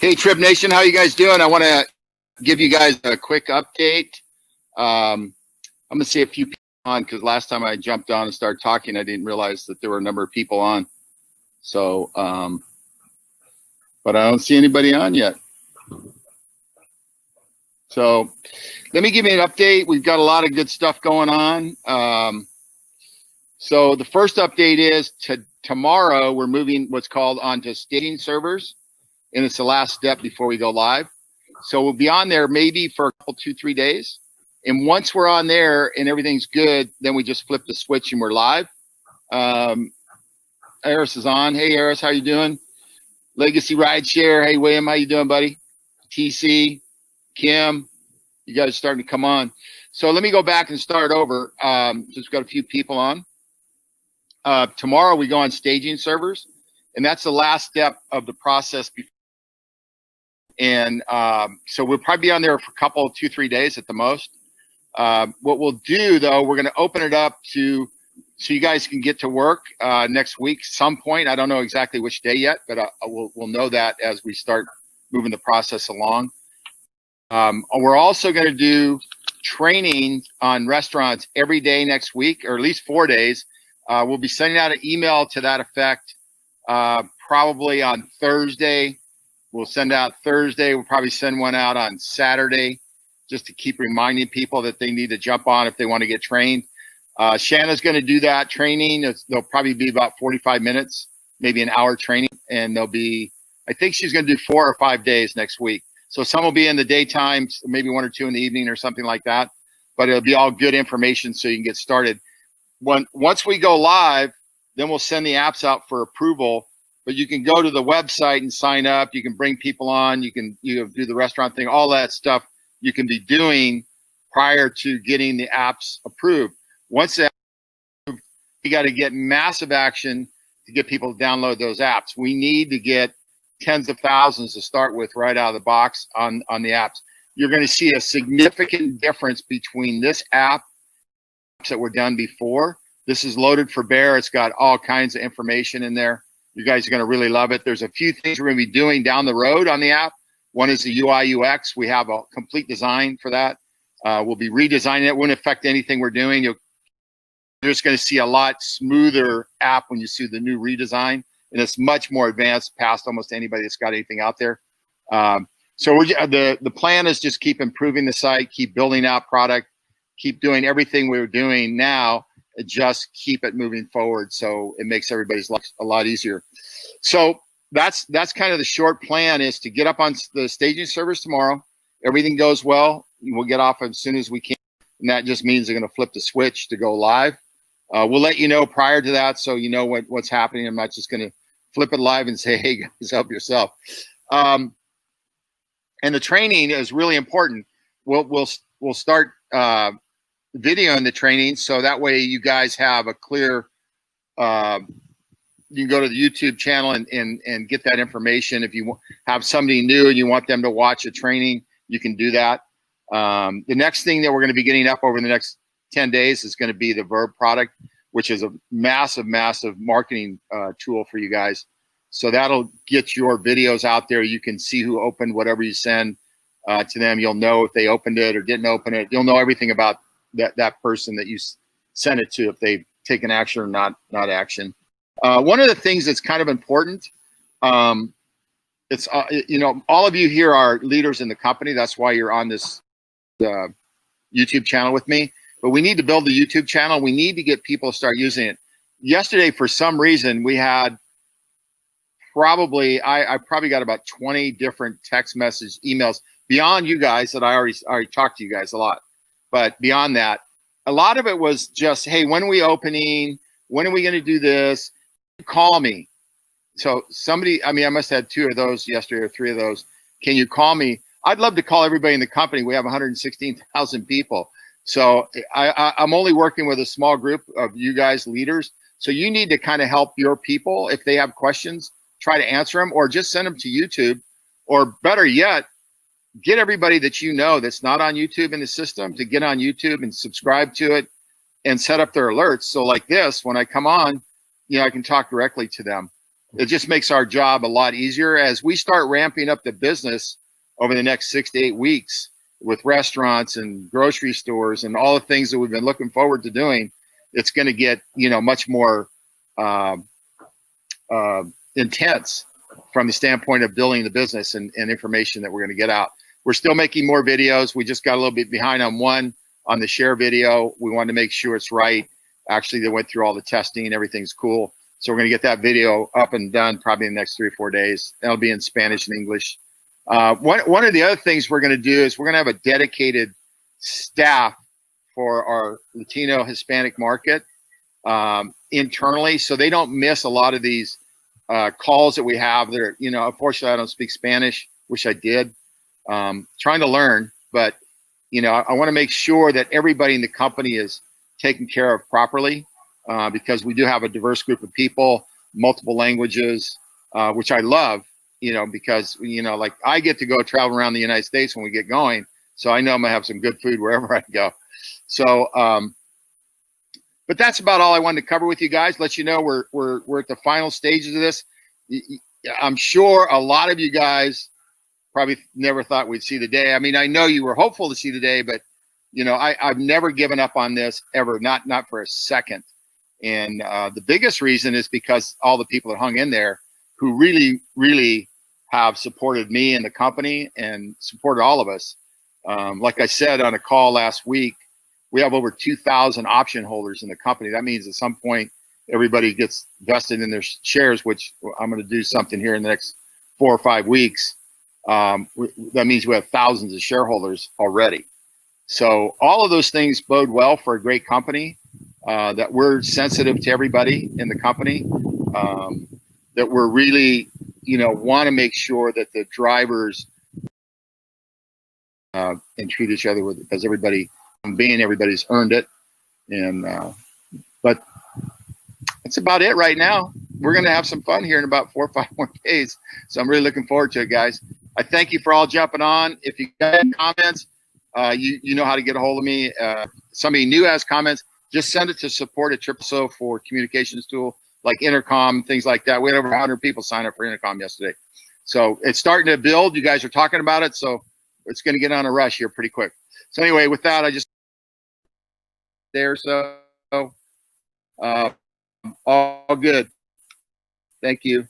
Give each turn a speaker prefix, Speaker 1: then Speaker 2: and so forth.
Speaker 1: Hey, Trip Nation, how you guys doing? I want to give you guys a quick update. I'm going to see a few people on because last time I jumped on and started talking, I didn't realize that there were a number of people on. So, but I don't see anybody on yet. So let me give you an update. We've got a lot of good stuff going on. So the first update is tomorrow we're moving what's called onto staging servers. And it's the last step before we go live. So we'll be on there maybe for a couple, 2-3 days. And once we're on there and everything's good, then we just flip the switch and we're live. Eris is on. Hey, Eris, how you doing? Legacy Rideshare. Hey, William, how you doing, buddy? TC, Kim, you guys are starting to come on. So let me go back and start over. Just got a few people on. Tomorrow we go on staging servers. And that's the last step of the process. And so we'll probably be on there for a couple, 2-3 days at the most. What we'll do, though, we're going to open it up so you guys can get to work next week, some point. I don't know exactly which day yet, but we'll know that as we start moving the process along. We're also going to do training on restaurants every day next week, or at least 4 days. We'll be sending out an email to that effect probably on Thursday. We'll send out Thursday. We'll probably send one out on Saturday just to keep reminding people that they need to jump on if they want to get trained. Shanna's going to do that training. There'll probably be about 45 minutes, maybe an hour training. And I think she's going to do 4 or 5 days next week. So some will be in the daytime, maybe 1 or 2 in the evening or something like that. But it'll be all good information so you can get started. Once we go live, then we'll send the apps out for approval. But you can go to the website and sign up. You can bring people on. You can do the restaurant thing. All that stuff you can be doing prior to getting the apps approved. Once that's approved, you got to get massive action to get people to download those apps. We need to get tens of thousands to start with right out of the box on the apps. You're going to see a significant difference between this app that were done before. This is loaded for bear. It's got all kinds of information in there. You guys are going to really love it. There's a few things we're going to be doing down the road on the app. One is the UI UX. We have a complete design for that. We'll be redesigning it. It won't affect anything we're doing. You're just going to see a lot smoother app when you see the new redesign. And it's much more advanced past almost anybody that's got anything out there. So the plan is just keep improving the site, keep building out product, keep doing everything we're doing now. Just keep it moving forward so it makes everybody's life a lot easier. So that's kind of the short plan, is to get up on the staging servers tomorrow. Everything goes well, we'll get off as soon as we can. And that just means they're going to flip the switch to go live. We'll let you know prior to that so you know what's happening. I'm not just going to flip it live and say, hey, guys, help yourself. And the training is really important. We'll start video in the training, so that way you guys have a clear you can go to the YouTube channel and get that information. If you have somebody new and you want them to watch a training, you can do that. The next thing that we're going to be getting up over the next 10 days is going to be the Verb product, which is a massive marketing tool for you guys. So that'll get your videos out there. You can see who opened whatever you send to them. You'll know if they opened it or didn't open it. You'll know everything about that person that you send it to, if they've taken action or not action. One of the things that's kind of important, it's all of you here are leaders in the company. That's why you're on this YouTube channel with me. But we need to build the YouTube channel. We need to get people to start using it. Yesterday, for some reason, we had I probably got about 20 different text message emails beyond you guys that I already talked to you guys a lot. But beyond that, a lot of it was just, hey, when are we opening? When are we going to do this? Call me. So somebody, I must have had 2 of those yesterday or 3 of those. Can you call me? I'd love to call everybody in the company. We have 116,000 people. So I'm only working with a small group of you guys leaders. So you need to kind of help your people. If they have questions, try to answer them, or just send them to YouTube, or better yet, get everybody that you know that's not on YouTube in the system to get on YouTube and subscribe to it and set up their alerts. So like this, when I come on, I can talk directly to them. It just makes our job a lot easier as we start ramping up the business over the next 6 to 8 weeks with restaurants and grocery stores and all the things that we've been looking forward to doing. It's going to get, you know, much more intense from the standpoint of building the business and information that we're going to get out. We're still making more videos. We just got a little bit behind on one on the share video. We wanted to make sure it's right. Actually, they went through all the testing. Everything's cool. So we're going to get that video up and done probably in the next 3 or 4 days. That'll be in Spanish and English. One of the other things we're going to do is we're going to have a dedicated staff for our Latino Hispanic market internally, so they don't miss a lot of these calls that we have. There, you know, unfortunately, I don't speak Spanish. Wish I did. Trying to learn, but you know, I want to make sure that everybody in the company is taken care of properly because we do have a diverse group of people, multiple languages, which I love. You know, because, you know, like I get to go travel around the United States when we get going. So I know I'm gonna have some good food wherever I go. So, but that's about all I wanted to cover with you guys. Let you know we're at the final stages of this. I'm sure a lot of you guys probably never thought we'd see the day. I mean, I know you were hopeful to see the day, but you know, I've never given up on this ever, not for a second. And the biggest reason is because all the people that hung in there who really have supported me and the company and supported all of us. Like I said on a call last week, we have over 2,000 option holders in the company. That means at some point, everybody gets vested in their shares, which I'm going to do something here in the next 4 or 5 weeks. That means we have thousands of shareholders already. So all of those things bode well for a great company, that we're sensitive to everybody in the company, that we're really, you know, want to make sure that the drivers and treat each other with, as everybody, everybody's earned it. And but that's about it right now. We're going to have some fun here in about 4 or 5 more days. So I'm really looking forward to it, guys. I thank you for all jumping on. If you got comments, you know how to get a hold of me. Somebody new has comments, just send it to support@Triprides for communications tool, like Intercom, things like that. We had over 100 people sign up for Intercom yesterday. So it's starting to build. You guys are talking about it. So it's going to get on a rush here pretty quick. So anyway, with that, I just there. So all good. Thank you.